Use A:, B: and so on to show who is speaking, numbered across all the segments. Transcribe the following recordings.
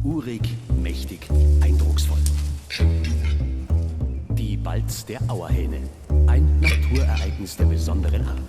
A: Urig, mächtig, eindrucksvoll. Die Balz der Auerhähne. Ein Naturereignis der besonderen Art.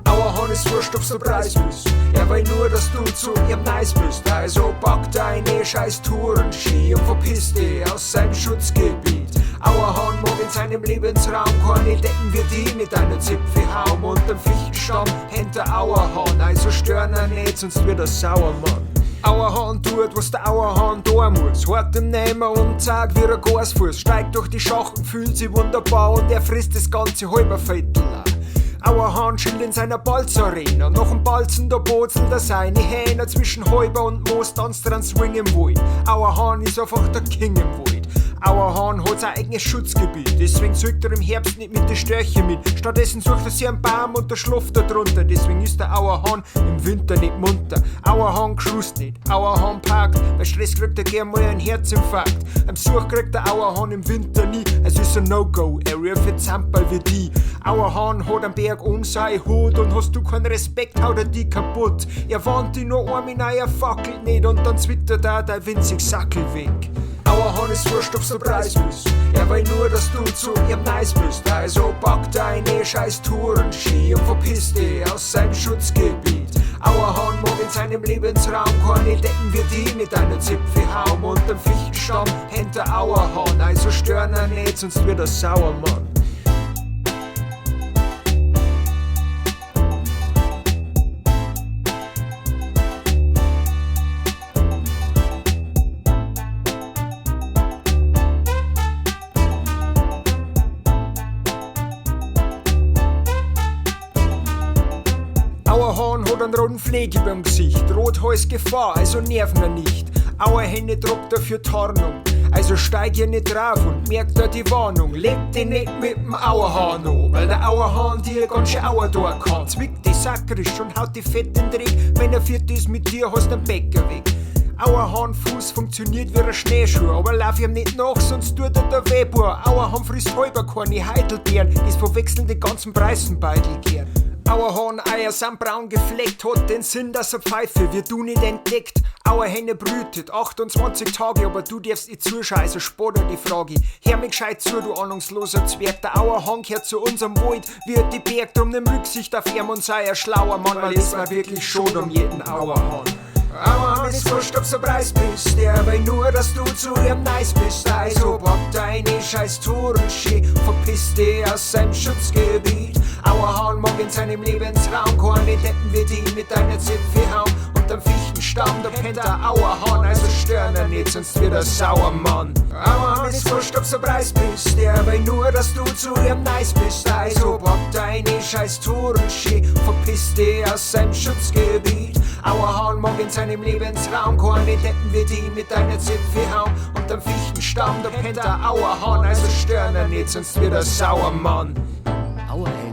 B: Auerhahn ist wurscht, ob's der Preis bist. Er will nur, dass du zu ihm nice bist. Also pack deine scheiß Tourenski und verpiss dich aus seinem Schutzgebiet. Auerhahn mag in seinem Lebensraum keine Decken wie die mit einer Zipfelhaum. Unterm Fichtenstamm hängt der Auerhahn, also stören er nicht, sonst wird er sauer, Mann. Auerhahn tut, was der Auerhahn da muss. Hart im Nehmer und zack wie ein Gasfuß. Steigt durch die Schachten, fühlt sich wunderbar und er frisst das ganze halber Viertel. Auerhahn chillt in seiner Balzarena. Nach dem Balzen da bozelt er seine Hähne. Zwischen Halber und Moos tanzt er einen Swing im Wald. Auerhahn ist einfach der King im Wald. Auerhahn hat sein eigenes Schutzgebiet, deswegen zügt er im Herbst nicht mit den Störchen mit. Stattdessen sucht er sich einen Baum und der schlaft da drunter. Deswegen ist der Auerhahn im Winter nicht munter. Auerhahn geschrust nicht, Auerhahn parkt. Bei Stress kriegt er gern mal einen Herzinfarkt. Am Besuch kriegt der Auerhahn im Winter nie. Es ist ein No-Go, er ruft Zamperl wie die. Auerhahn hat am Berg um sein Hut und hast du keinen Respekt, haut er die kaputt. Er warnt dich nur einmal, nein, er fackelt nicht und dann zwittert er dein winzig Sackel weg. Auerhahn ist wurscht, ob's der Preis bist. Er will nur, dass du zu ihm nice bist. Also pack deine scheiß Tourenski und verpiss dich aus seinem Schutzgebiet. Auerhahn mag in seinem Lebensraum keine Decken wie die mit einer Zipfelhaum. Unterm Fichtenstamm hängt der Auerhahn, also stören er nicht, sonst wird er sauer, Mann. Auerhahn hat einen roten Fleck überm Gesicht. Rothals Gefahr, also nerven er nicht. Auerhähne tragt dafür Tarnung, also steig ihr nicht drauf und merkt da die Warnung. Lebt dich nicht mit dem Auerhahn an, weil der Auerhahn dir ganz schön Auer da kann. Zwickt die sakrisch und haut die Fett in den Dreck. Wenn er viert ist mit dir, hast du den Bäcker weg. Auerhahnfuß funktioniert wie ein Schneeschuh, aber lauf ihm nicht nach, sonst tut er der Wehbur. Auerhahn frisst halber keine Heidelbeeren, das verwechseln die ganzen Preißenbeidel gern. Auerhahn-Eier sind braun gefleckt, hat den Sinn, dass er Pfeife wird du nicht entdeckt. Auerhähne brütet 28 Tage, aber du darfst nicht zuschauen, also spar dir die Frage. Hör mir gescheit zu, du ahnungsloser Zwerg, der Auerhahn gehört zu unserem Wald, wird die Berg, drum nimm Rücksicht auf ihn und sei ein schlauer Mann, weil das war wirklich schon um jeden Auerhahn. Auerhahn ist wurscht, ob's der Preis bist, der will nur, dass du zu ihm nice bist. Also pack deine scheiß Tourenski, verpiss dich aus seinem Schutzgebiet. Auerhahn mag in seinem Lebensraum keine Deppen wie die mit deiner Zipfelhaum. Unterm Fichtenstamm, da pennt der Auerhahn, also stören er nicht, sonst wird er sauer, Mann. Auerhahn ist wurscht, ob's der Preis bist, der will nur, dass du zu ihm nice bist. Also pack deine scheiß Tourenski, verpiss dich aus seinem Schutzgebiet. Auerhahn mag in seinem Lebensraum keine Deppen wie die mit deiner Zipfelhaum. Unterm Fichtenstamm, da pennt der Auerhahn, also stören er nicht, sonst wird er sauer, Mann.
A: Auerhähne